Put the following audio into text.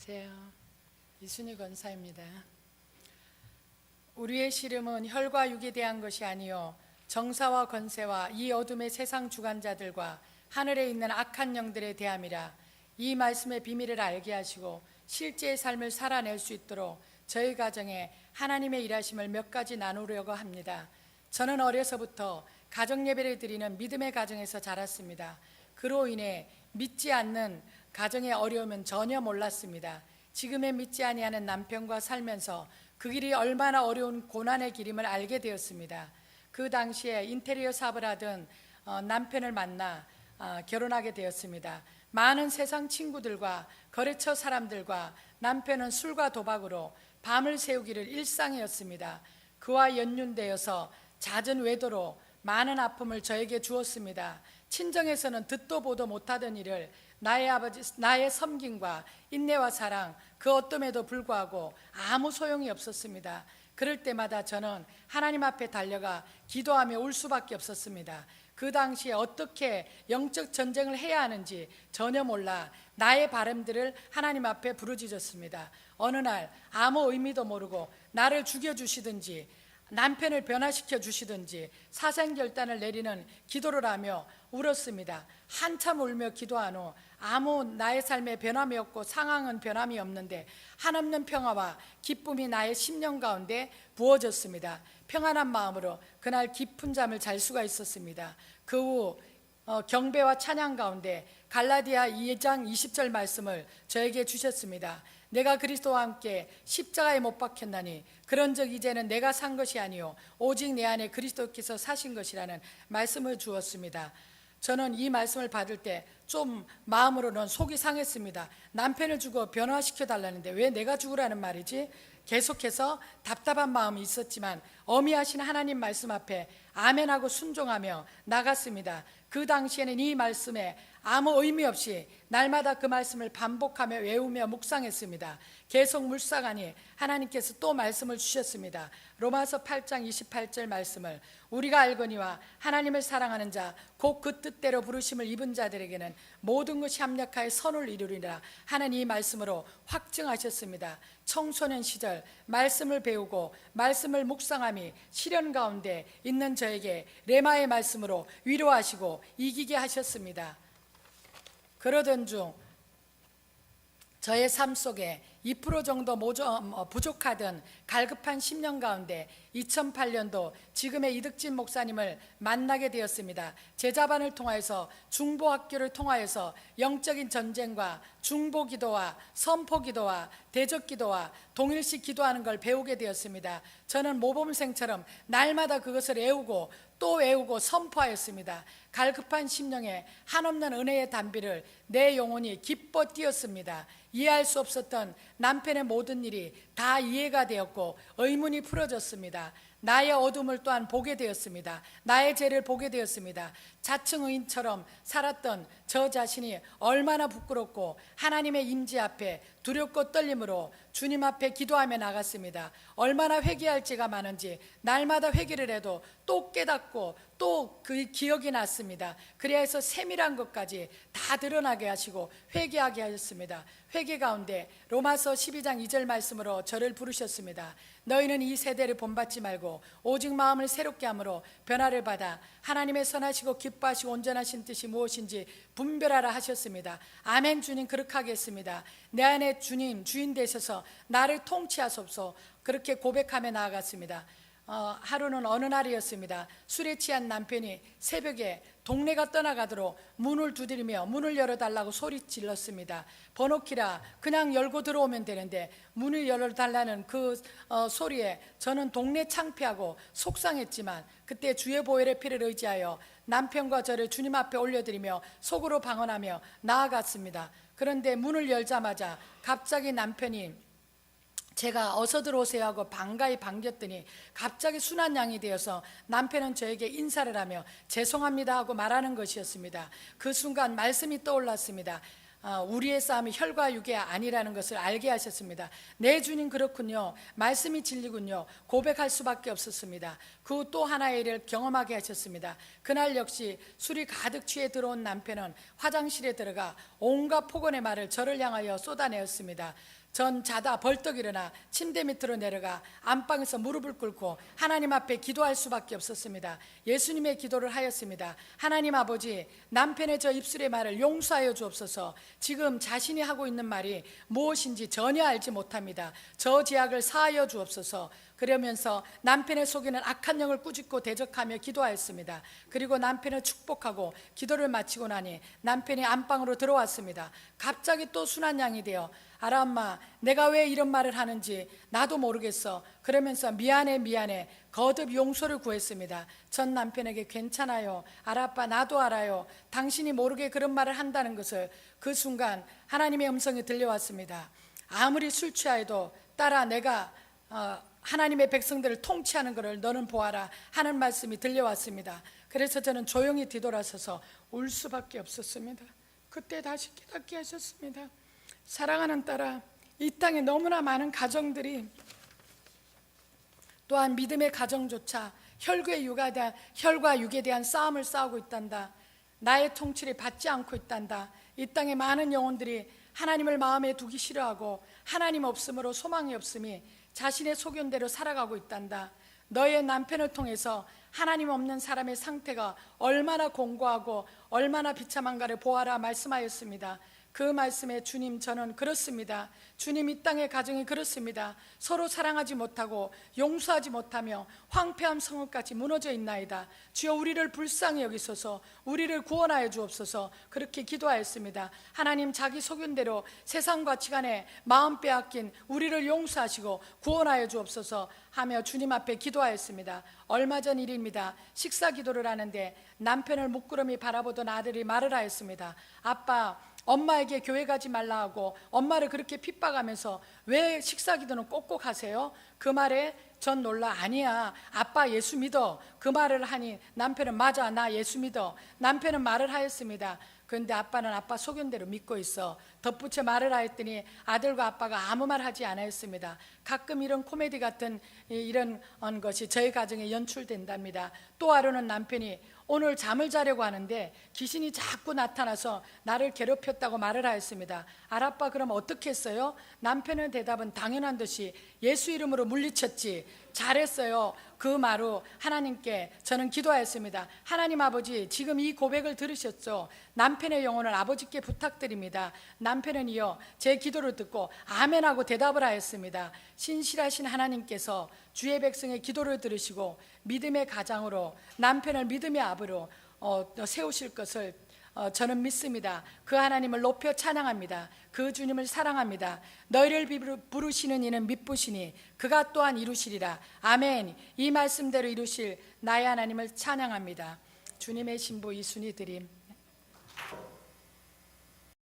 안녕하세요. 이순희 권사입니다. 우리의 씨름은 혈과 육에 대한 것이 아니요 정사와 권세와 이 어둠의 세상 주관자들과 하늘에 있는 악한 영들에 대함이라. 이 말씀의 비밀을 알게 하시고 실제의 삶을 살아낼 수 있도록 저희 가정에 하나님의 일하심을 몇 가지 나누려고 합니다. 저는 어려서부터 가정 예배를 드리는 믿음의 가정에서 자랐습니다. 그로 인해 믿지 않는 가정의 어려움은 전혀 몰랐습니다. 지금의 믿지 아니하는 남편과 살면서 그 길이 얼마나 어려운 고난의 길임을 알게 되었습니다. 그 당시에 인테리어 사업을 하던 남편을 만나 결혼하게 되었습니다. 많은 세상 친구들과 거래처 사람들과 남편은 술과 도박으로 밤을 새우기를 일상이었습니다. 그와 연륜되어서 잦은 외도로 많은 아픔을 저에게 주었습니다. 친정에서는 듣도 보도 못하던 일을 나의 섬김과 인내와 사랑, 그 어떠함에도 불구하고 아무 소용이 없었습니다. 그럴 때마다 저는 하나님 앞에 달려가 기도하며 울 수밖에 없었습니다. 그 당시에 어떻게 영적 전쟁을 해야 하는지 전혀 몰라 나의 바람들을 하나님 앞에 부르짖었습니다. 어느 날 아무 의미도 모르고 나를 죽여주시든지 남편을 변화시켜 주시든지 사생결단을 내리는 기도를 하며 울었습니다. 한참 울며 기도한 후 아무 나의 삶에 변함이 없고 상황은 변함이 없는데 한없는 평화와 기쁨이 나의 심령 가운데 부어졌습니다. 평안한 마음으로 그날 깊은 잠을 잘 수가 있었습니다. 그 후 경배와 찬양 가운데 갈라디아 2장 20절 말씀을 저에게 주셨습니다. 내가 그리스도와 함께 십자가에 못 박혔나니 그런즉 이제는 내가 산 것이 아니요 오직 내 안에 그리스도께서 사신 것이라는 말씀을 주었습니다. 저는 이 말씀을 받을 때 좀 마음으로는 속이 상했습니다. 남편을 주고 변화시켜 달라는데 왜 내가 죽으라는 말이지? 계속해서 답답한 마음이 있었지만 어미하신 하나님 말씀 앞에 아멘하고 순종하며 나갔습니다. 그 당시에는 이 말씀에 아무 의미 없이 날마다 그 말씀을 반복하며 외우며 묵상했습니다. 계속 묵상하니 하나님께서 또 말씀을 주셨습니다. 로마서 8장 28절 말씀을 우리가 알거니와 하나님을 사랑하는 자 곧 그 뜻대로 부르심을 입은 자들에게는 모든 것이 합력하여 선을 이루리라 하는 이 말씀으로 확증하셨습니다. 청소년 시절 말씀을 배우고 말씀을 묵상함이 시련 가운데 있는 저에게 레마의 말씀으로 위로하시고 이기게 하셨습니다. 그러던 중 저의 삶 속에 2% 정도 부족하던 갈급한 10년 가운데 2008년도 지금의 이득진 목사님을 만나게 되었습니다. 제자반을 통하여서 중보학교를 통하여서 영적인 전쟁과 중보기도와 선포기도와 대적기도와 동일시 기도하는 걸 배우게 되었습니다. 저는 모범생처럼 날마다 그것을 외우고 또 외우고 선포하였습니다. 갈급한 심령에 한없는 은혜의 단비를 내 영혼이 기뻐 뛰었습니다. 이해할 수 없었던 남편의 모든 일이 다 이해가 되었고 의문이 풀어졌습니다. 나의 어둠을 또한 보게 되었습니다. 나의 죄를 보게 되었습니다. 자칭 의인처럼 살았던 저 자신이 얼마나 부끄럽고 하나님의 임재 앞에 두렵고 떨림으로 주님 앞에 기도하며 나갔습니다. 얼마나 회개할지가 많은지 날마다 회개를 해도 또 깨닫고 또 그 기억이 났습니다. 그래서 세밀한 것까지 다 드러나게 하시고 회개하게 하셨습니다. 회개 가운데 로마서 12장 2절 말씀으로 저를 부르셨습니다. 너희는 이 세대를 본받지 말고 오직 마음을 새롭게 함으로 변화를 받아 하나님의 선하시고 기뻐하시고 온전하신 뜻이 무엇인지 분별하라 하셨습니다. 아멘. 주님 그렇게 하겠습니다. 내 안에 주님 주인 되셔서 나를 통치하소서. 그렇게 고백하며 나아갔습니다. 하루는 어느 날이었습니다. 술에 취한 남편이 새벽에 동네가 떠나가도록 문을 두드리며 문을 열어달라고 소리 질렀습니다. 번호키라 그냥 열고 들어오면 되는데 문을 열어달라는 그 소리에 저는 동네 창피하고 속상했지만 그때 주의 보혈의 피를 의지하여 남편과 저를 주님 앞에 올려드리며 속으로 방언하며 나아갔습니다. 그런데 문을 열자마자 갑자기 남편이 제가 어서 들어오세요 하고 반가이 반겼더니 갑자기 순한 양이 되어서 남편은 저에게 인사를 하며 죄송합니다 하고 말하는 것이었습니다. 그 순간 말씀이 떠올랐습니다. 우리의 싸움이 혈과 육이 아니라는 것을 알게 하셨습니다. 네, 주님 그렇군요. 말씀이 진리군요. 고백할 수밖에 없었습니다. 그 또 하나의 일을 경험하게 하셨습니다. 그날 역시 술이 가득 취해 들어온 남편은 화장실에 들어가 온갖 폭언의 말을 저를 향하여 쏟아내었습니다. 전 자다 벌떡 일어나 침대 밑으로 내려가 안방에서 무릎을 꿇고 하나님 앞에 기도할 수밖에 없었습니다. 예수님의 기도를 하였습니다. 하나님 아버지, 남편의 저 입술의 말을 용서하여 주옵소서. 지금 자신이 하고 있는 말이 무엇인지 전혀 알지 못합니다. 저 죄악을 사하여 주옵소서. 그러면서 남편의 속에는 악한 영을 꾸짖고 대적하며 기도하였습니다. 그리고 남편을 축복하고 기도를 마치고 나니 남편이 안방으로 들어왔습니다. 갑자기 또 순한 양이 되어 알아 엄마, 내가 왜 이런 말을 하는지 나도 모르겠어. 그러면서 미안해 거듭 용서를 구했습니다. 전 남편에게 괜찮아요. 알아 아빠, 나도 알아요. 당신이 모르게 그런 말을 한다는 것을. 그 순간 하나님의 음성이 들려왔습니다. 아무리 술 취하여도 딸아, 내가 하나님의 백성들을 통치하는 것을 너는 보아라 하는 말씀이 들려왔습니다. 그래서 저는 조용히 뒤돌아서서 울 수밖에 없었습니다. 그때 다시 깨닫게 하셨습니다. 사랑하는 딸아, 이 땅에 너무나 많은 가정들이 또한 믿음의 가정조차 혈과 육에 대한 싸움을 싸우고 있단다. 나의 통치를 받지 않고 있단다. 이 땅에 많은 영혼들이 하나님을 마음에 두기 싫어하고 하나님 없음으로 소망이 없음이 자신의 소견대로 살아가고 있단다. 너의 남편을 통해서 하나님 없는 사람의 상태가 얼마나 공고하고 얼마나 비참한가를 보아라 말씀하였습니다. 그 말씀에 주님, 저는 그렇습니다. 주님, 이 땅의 가정이 그렇습니다. 서로 사랑하지 못하고 용서하지 못하며 황폐한 성읍까지 무너져 있나이다. 주여, 우리를 불쌍히 여기소서. 우리를 구원하여 주옵소서. 그렇게 기도하였습니다. 하나님, 자기 소견대로 세상 가치관에 마음 빼앗긴 우리를 용서하시고 구원하여 주옵소서 하며 주님 앞에 기도하였습니다. 얼마 전 일입니다. 식사 기도를 하는데 남편을 묵구름이 바라보던 아들이 말을 하였습니다. 아빠, 엄마에게 교회 가지 말라 하고 엄마를 그렇게 핍박하면서 왜 식사 기도는 꼭꼭 하세요? 그 말에 전 놀라 아니야, 아빠 예수 믿어. 그 말을 하니 남편은 맞아, 나 예수 믿어. 남편은 말을 하였습니다. 그런데 아빠는 아빠 소견대로 믿고 있어. 덧붙여 말을 하였더니 아들과 아빠가 아무 말 하지 않았습니다. 가끔 이런 코미디 같은 이런 것이 저희 가정에 연출된답니다. 또 하루는 남편이 오늘 잠을 자려고 하는데 귀신이 자꾸 나타나서 나를 괴롭혔다고 말을 하였습니다. 알아빠, 그럼 어떻게 했어요? 남편의 대답은 당연한 듯이 예수 이름으로 물리쳤지. 잘했어요. 그 말로 하나님께 저는 기도하였습니다. 하나님 아버지, 지금 이 고백을 들으셨죠? 남편의 영혼을 아버지께 부탁드립니다. 남편은 이어 제 기도를 듣고 아멘하고 대답을 하였습니다. 신실하신 하나님께서 주의 백성의 기도를 들으시고 믿음의 가장으로 남편을 믿음의 아버로 세우실 것을 저는 믿습니다. 그 하나님을 높여 찬양합니다. 그 주님을 사랑합니다. 너희를 부르시는 이는 미쁘시니 그가 또한 이루시리라. 아멘. 이 말씀대로 이루실 나의 하나님을 찬양합니다. 주님의 신부 이순희 드림.